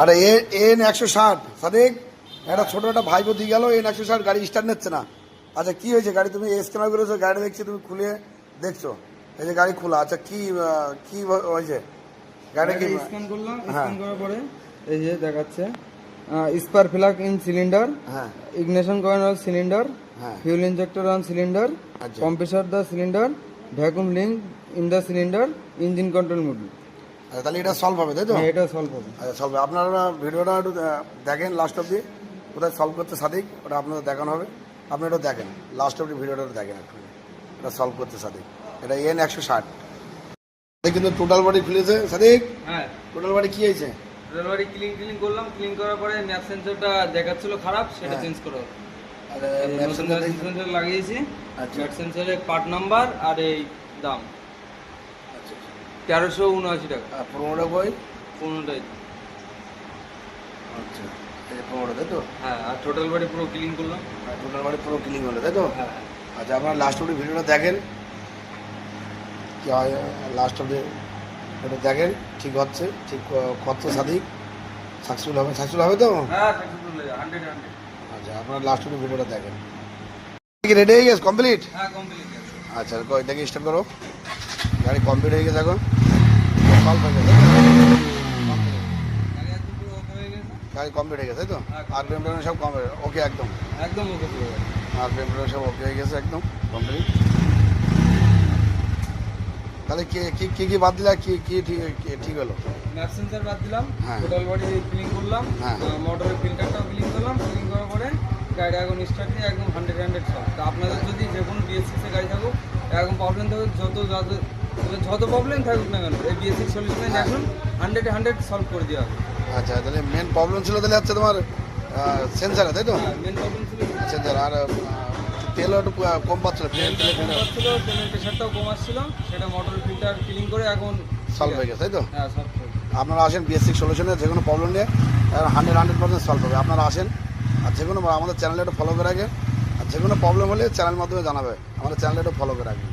আরে এন 160 সাদিক, একটা ছোট একটা ভাইপো দিয়ে গেল, এন 160 গাড়ি স্টার্ট নিচ্ছে না। আচ্ছা কি হয়েছে গাড়ি? তুমি স্ক্যানার করেছো, গাড়ি দেখছি তুমি খুলে দেখছো, এই যে গাড়ি খোলা। আচ্ছা কি কি হয়েছে গাড়ি? কি স্ক্যান করলাম, হ্যাঁ স্ক্যান করার পরে এই যে দেখাচ্ছে স্পার প্লাগ ইন সিলিন্ডার, হ্যাঁ ইগনিশন কয়েল অন সিলিন্ডার, হ্যাঁ fuel injector on cylinder, আচ্ছা compressor the cylinder, vacuum link in the cylinder, engine control module. আচ্ছা, তাহলে এটা সলভ হবে তাই তো? এটা সলভ হবে। আচ্ছা সলভ হবে। আপনারা ভিডিওটা একটু দেখেন লাস্ট অব্দি, কোথায় সলভ করতে সাদিক, ওটা আপনাদের দেখানো হবে। আপনি এটা দেখেন লাস্ট অব্দি, ভিডিওটা দেখেন একটু, এটা সলভ করতে সাদিক। এটা এন 160 কিন্তু টোটাল বডি খুলেছে সাদিক। হ্যাঁ, টোটাল বডি কি হয়েছে? ডেলিভারি ক্লিন করলাম, ক্লিন করার পরে ম্যাপ সেন্সরটা দেখাচ্ছিল খারাপ, সেটা হ্যাঁ। চেঞ্জ করা হবে। আরে ম্যাপ সেন্সর লাগিয়েছি, আচ্ছা ম্যাপ সেন্সরের পার্ট নাম্বার আর এই দাম আচ্ছা 1379 টাকা। পনেরোটা বই 15টাই। আচ্ছা এই পনেরোটা তাই তো? হ্যাঁ, আর টোটাল বডি পুরো ক্লিন করলাম। টোটাল বডি পুরো ক্লিন হলো তাই তো? হ্যাঁ, আচ্ছা আপনারা লাস্ট অব্দি ভিডিওটা দেখেন, কি হয় লাস্ট অব্দি এটা দেখেন, ঠিক হচ্ছে, ঠিক করছে সাদিক, সাকসেসফুল হবে, সাকসেসফুল হবে তো? হ্যাঁ, সাকসেসফুল হয়ে যাবে 100। আচ্ছা আপনারা লাস্ট অব্দি ভিডিওটা দেখেন। রেডি হয়ে গেছে, কমপ্লিট? হ্যাঁ, কমপ্লিট। আচ্ছা দেখে স্টার্ট করো, গাড়ি কমপ্লিট হয়ে গেছে এখন, সলভ হয়ে গেছে, গাড়ি একদম পুরো ওকে হয়ে গেছে। গাড়ি কমপ্লিট হয়ে গেছে তাই তো? আর ফ্রেম টেম সব কমপ্লিট ওকে একদম? একদম ওকে পুরো। আর ফ্রেম টেম সব ওকে হয়ে গেছে একদম কমপ্লিট। তাহলে কি কি বাদ দিলা, কি কি ঠিক হলো? ম্যাপ সেন্সর বাদ দিলাম, হ্যাঁ। টোটাল বডি ক্লিন করলাম, হ্যাঁ। মোটরের ফিল্টারটাও ক্লিন করলাম, ক্লিন করার পরে গাড়ি এখন স্টার্ট দিয়ে একদম 100 সব। তো আপনাদের যদি যে কোনো বিএস6 গাড়ি থাকুক, এরকম প্রবলেম থাকুক, যত প্রবলেম থাকুক না কেন, এই বিএস6 সলিউশনে হ্যাঁ। দেখুন 100 সলভ করে দেওয়া হবে। আচ্ছা তাহলে মেন প্রবলেম ছিল তাহলে হচ্ছে তোমার সেন্সারে তাই তো? মেন প্রবলেম ছিল সেন্সার, আর তেলও একটু কম পাচ্ছিল, তেলের প্রেশারটাও কম আসছিল, সেটা মোটরের ফিল্টার ক্লিন করে এখন সলভ হয়ে গেছে তাই তো? হ্যাঁ সলভ করে। আপনারা আসেন বিএস6 সলিউশনে, যে কোনো প্রবলেম নিয়ে 100% সলভ হবে। আপনারা আসেন, আর যে কোনো আমাদের চ্যানেলে একটু ফলো করে রাখেন, আর যে কোনো প্রবলেম হলে চ্যানেলের মাধ্যমে জানাবে, আমাদের চ্যানেলে একটু ফলো করে রাখবেন।